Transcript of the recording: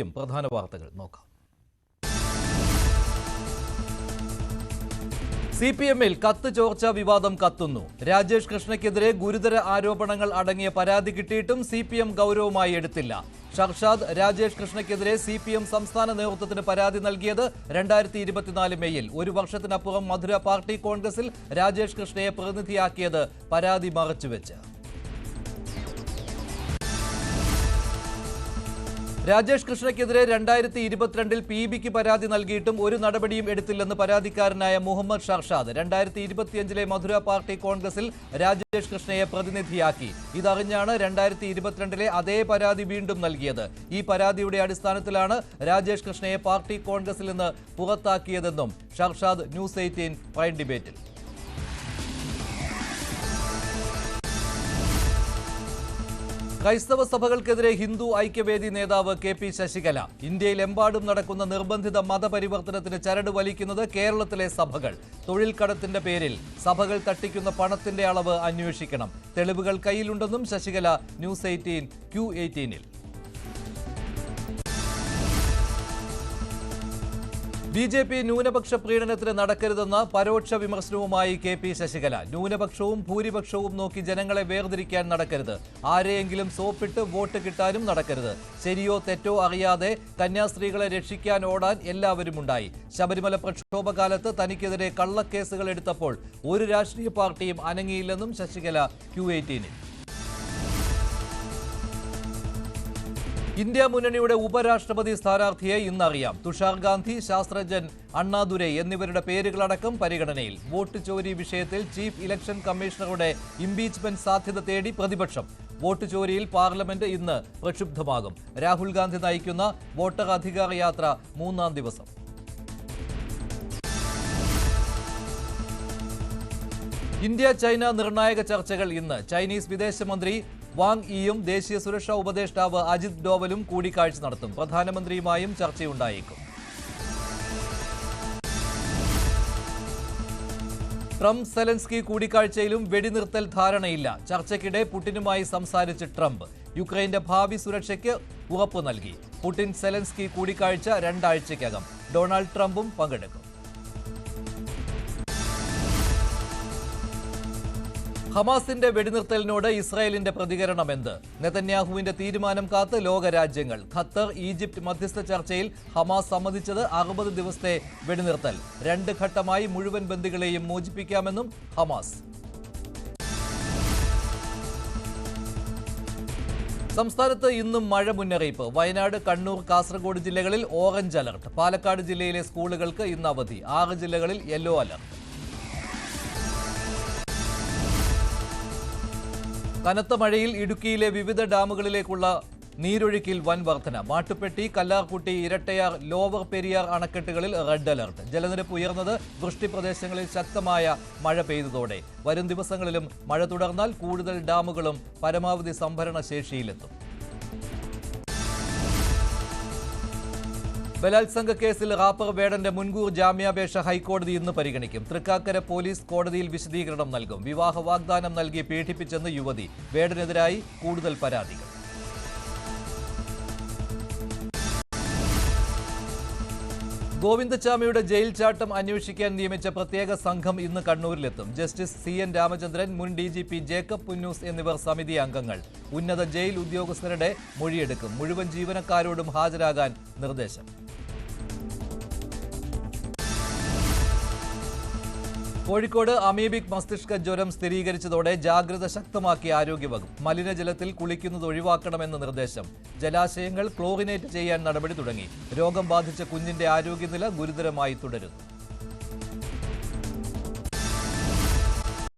പ്രധാന വാർത്തകൾ നോക്കാം. CPM-ൽ കത്ത് ചോർച്ച വിവാദം കത്തുന്നു. രാജേഷ് കൃഷ്ണയ്ക്കെതിരെ ഗുരുതര ആരോപണങ്ങൾ അടങ്ങിയ പരാതി കിട്ടിയിട്ടും CPM ഗൗരവമായി എടുത്തില്ല. ഷർഷാദ് രാജേഷ് കൃഷ്ണയ്ക്കെതിരെ CPM സംസ്ഥാന നേതൃത്വത്തിന് പരാതി നൽകിയത് 2024 മെയ്യിൽ. ഒരു വർഷത്തിനപ്പുറം മധുര പാർട്ടി കോൺഗ്രസിൽ രാജേഷ് കൃഷ്ണയെ പ്രതിനിധിയാക്കിയത് പരാതി മറച്ചുവെച്ച്. രാജേഷ് കൃഷ്ണയ്ക്കെതിരെ 2022 PBക്ക് പരാതി നൽകിയിട്ടും ഒരു നടപടിയും എടുത്തില്ലെന്ന് പരാതിക്കാരനായ മുഹമ്മദ് ഷർഷാദ് 2025 മധുര പാർട്ടി കോൺഗ്രസിൽ രാജേഷ് കൃഷ്ണയെ പ്രതിനിധിയാക്കി. ഇതറിഞ്ഞാണ് 2022 അതേ പരാതി വീണ്ടും നൽകിയത്. ഈ പരാതിയുടെ അടിസ്ഥാനത്തിലാണ് രാജേഷ് കൃഷ്ണയെ പാർട്ടി കോൺഗ്രസിൽ നിന്ന് പുറത്താക്കിയതെന്നും ഷർഷാദ് ന്യൂസ് 18 പ്രൈം ഡിബേറ്റിൽ. ക്രൈസ്തവ സഭകൾക്കെതിരെ ഹിന്ദു ഐക്യവേദി നേതാവ് KP ശശികല. ഇന്ത്യയിലെമ്പാടും നടക്കുന്ന നിർബന്ധിത മതപരിവർത്തനത്തിന് ചരട് വലിക്കുന്നത് കേരളത്തിലെ സഭകൾ. തൊഴിൽ കടത്തിന്റെ പേരിൽ സഭകൾ തട്ടിക്കുന്ന പണത്തിന്റെ അളവ് അന്വേഷിക്കണം. തെളിവുകൾ കയ്യിലുണ്ടെന്നും ശശികല ന്യൂസ് 18 Q18-ൽ. BJP ന്യൂനപക്ഷ പ്രീണനത്തിന് നടക്കരുതെന്ന പരോക്ഷ വിമർശനവുമായി KP ശശികല. ന്യൂനപക്ഷവും ഭൂരിപക്ഷവും നോക്കി ജനങ്ങളെ വേർതിരിക്കാൻ നടക്കരുത്. ആരെയെങ്കിലും സോപ്പിട്ട് വോട്ട് കിട്ടാനും നടക്കരുത്. ശരിയോ തെറ്റോ അറിയാതെ കന്യാസ്ത്രീകളെ രക്ഷിക്കാൻ ഓടാൻ എല്ലാവരും ഉണ്ടായി. ശബരിമല പ്രക്ഷോഭകാലത്ത് തനിക്കെതിരെ കള്ളക്കേസുകൾ എടുത്തപ്പോൾ ഒരു രാഷ്ട്രീയ പാർട്ടിയും അനങ്ങിയില്ലെന്നും ശശികല Q18-ൽ. ഇന്ത്യ മുന്നണിയുടെ ഉപരാഷ്ട്രപതി സ്ഥാനാർത്ഥിയെ ഇന്നറിയാം. തുഷാർ ഗാന്ധി, ശാസ്ത്രജ്ഞൻ അണ്ണാദുരൈ എന്നിവരുടെ പേരുകളടക്കം പരിഗണനയിൽ. വോട്ട് ചോരി വിഷയത്തിൽ ചീഫ് ഇലക്ഷൻ കമ്മീഷണറുടെ ഇംപീച്ച്മെന്റ് സാധ്യത തേടി പ്രതിപക്ഷം. വോട്ട് ചോരിയിൽ പാർലമെന്റ് ഇന്ന് പ്രക്ഷുബ്ധമാകും. രാഹുൽ ഗാന്ധി നയിക്കുന്ന വോട്ടർ അധികാര യാത്ര 3-ാം ദിവസം. ഇന്ത്യ ചൈന നിർണായക ചർച്ചകൾ ഇന്ന്. ചൈനീസ് വിദേശമന്ത്രി വാങ് യിയും ദേശീയ സുരക്ഷാ ഉപദേഷ്ടാവ് അജിത് ഡോവലും കൂടിക്കാഴ്ച നടത്തും. പ്രധാനമന്ത്രിയുമായും ചർച്ചയുണ്ടായേക്കും. ട്രംപ് സെലൻസ്കി കൂടിക്കാഴ്ചയിലും വെടിനിർത്തൽ ധാരണയില്ല. ചർച്ചയ്ക്കിടെ പുടിനുമായി സംസാരിച്ച് ട്രംപ് യുക്രൈന്റെ ഭാവി സുരക്ഷയ്ക്ക് ഉറപ്പ് നൽകി. പുടിൻ സെലൻസ്കി കൂടിക്കാഴ്ച 2 ആഴ്ചയ്ക്കകം. ഡൊണാൾഡ് ട്രംപും പങ്കെടുക്കും. ഹമാസിന്റെ വെടിനിർത്തലിനോട് ഇസ്രായേലിന്റെ പ്രതികരണം എന്ത്? നെതന്യാഹുവിന്റെ തീരുമാനം കാത്ത് ലോകരാജ്യങ്ങൾ. ഖത്തർ, ഈജിപ്ത് മധ്യസ്ഥ ചർച്ചയിൽ ഹമാസ് സമ്മതിച്ചത് 60 ദിവസത്തെ വെടിനിർത്തൽ. 2 ഘട്ടമായി മുഴുവൻ ബന്ദികളെയും മോചിപ്പിക്കാമെന്നും ഹമാസ്. സംസ്ഥാനത്ത് ഇന്നും മഴ മുന്നറിയിപ്പ്. വയനാട്, കണ്ണൂർ, കാസർഗോഡ് ജില്ലകളിൽ ഓറഞ്ച് അലർട്ട്. പാലക്കാട് ജില്ലയിലെ സ്കൂളുകൾക്ക് ഇന്ന് അവധി. 6 ജില്ലകളിൽ യെല്ലോ അലർട്ട്. കനത്ത മഴയിൽ ഇടുക്കിയിലെ വിവിധ ഡാമുകളിലേക്കുള്ള നീരൊഴുക്കിൽ വൻ വർധന. മാട്ടുപ്പെട്ടി, കല്ലാർകുട്ടി, ഇരട്ടയാർ, ലോവർ പെരിയാർ അണക്കെട്ടുകളിൽ റെഡ് അലർട്ട്. ജലനിരപ്പ് ഉയർന്നത് വൃഷ്ടി പ്രദേശങ്ങളിൽ ശക്തമായ മഴ പെയ്തതോടെ. വരും ദിവസങ്ങളിലും മഴ തുടർന്നാൽ കൂടുതൽ ഡാമുകളും പരമാവധി സംഭരണ ശേഷിയിലെത്തും. ബലാത്സംഗ കേസിൽ റാപ്പർ വേടന്റെ മുൻകൂർ ജാമ്യാപേക്ഷ ഹൈക്കോടതി ഇന്ന് പരിഗണിക്കും. തൃക്കാക്കര പോലീസ് കോടതിയിൽ വിശദീകരണം നൽകും. വിവാഹ വാഗ്ദാനം നൽകി പീഡിപ്പിച്ചെന്ന് യുവതി. വേടനെതിരായി കൂടുതൽ പരാതികൾ. ഗോവിന്ദച്ചാമിയുടെ ജയിൽ ചാട്ടം അന്വേഷിക്കാൻ നിയമിച്ച പ്രത്യേക സംഘം ഇന്ന് കണ്ണൂരിലെത്തും. ജസ്റ്റിസ് CN രാമചന്ദ്രൻ, മുൻ DGP ജേക്കബ് പുന്നൂസ് എന്നിവർ സമിതി അംഗങ്ങൾ. ഉന്നത ജയിൽ ഉദ്യോഗസ്ഥരുടെ മൊഴിയെടുക്കും. മുഴുവൻ ജീവനക്കാരോടും ഹാജരാകാൻ നിർദ്ദേശം. കോഴിക്കോട് അമീബിക് മസ്തിഷ്ക ജ്വരം സ്ഥിരീകരിച്ചതോടെ ജാഗ്രത ശക്തമാക്കി ആരോഗ്യവകുപ്പ്. മലിനജലത്തിൽ കുളിക്കുന്നത് ഒഴിവാക്കണമെന്ന് നിർദ്ദേശം. ജലാശയങ്ങൾ ക്ലോറിനേറ്റ് ചെയ്യാൻ നടപടി തുടങ്ങി. രോഗം ബാധിച്ച കുഞ്ഞിന്റെ ആരോഗ്യനില ഗുരുതരമായി തുടരുന്നു.